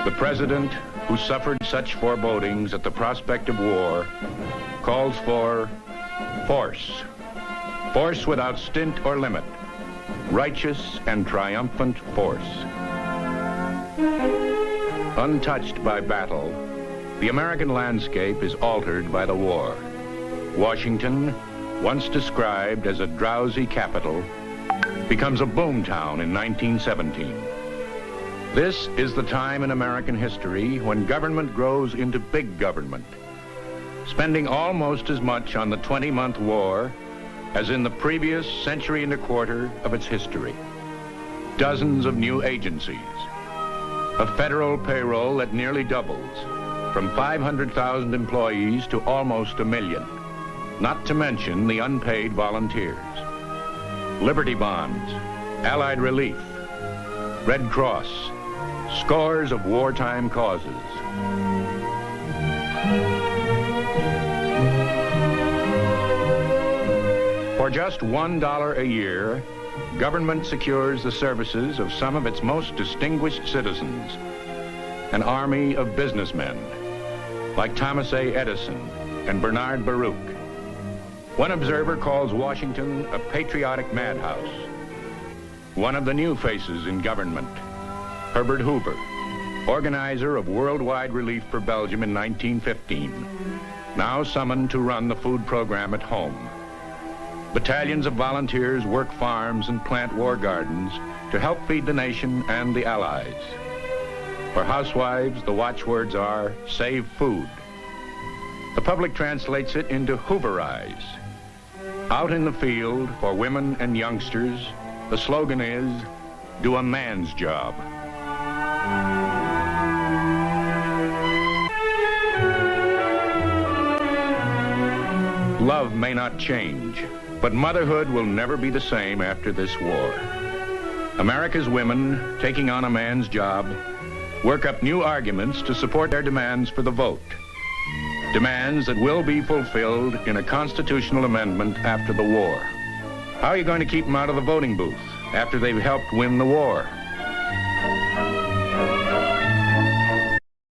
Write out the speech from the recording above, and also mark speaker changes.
Speaker 1: The president, who suffered such forebodings at the prospect of war, calls for force. Force without stint or limit. Righteous and triumphant force. Untouched by battle, the American landscape is altered by the war. Washington, once described as a drowsy capital, becomes a boomtown in 1917. This is the time in American history when government grows into big government, spending almost as much on the 20-month war as in the previous century and a quarter of its history. Dozens of new agencies, a federal payroll that nearly doubles, from 500,000 employees to almost 1 million, not to mention the unpaid volunteers. Liberty bonds, Allied relief, Red Cross, scores of wartime causes. For just $1 a year, government secures the services of some of its most distinguished citizens, an army of businessmen like Thomas A. Edison and Bernard Baruch. One observer calls Washington a patriotic madhouse. One of the new faces in government, Herbert Hoover, organizer of worldwide relief for Belgium in 1915, now summoned to run the food program at home. Battalions of volunteers work farms and plant war gardens to help feed the nation and the Allies. For housewives, the watchwords are, save food. The public translates it into Hooverize. Out in the field, for women and youngsters, the slogan is, do a man's job. Love may not change, but motherhood will never be the same after this war. America's women, taking on a man's job, work up new arguments to support their demands for the vote. Demands that will be fulfilled in a constitutional amendment after the war. How are you going to keep them out of the voting booth after they've helped win the war?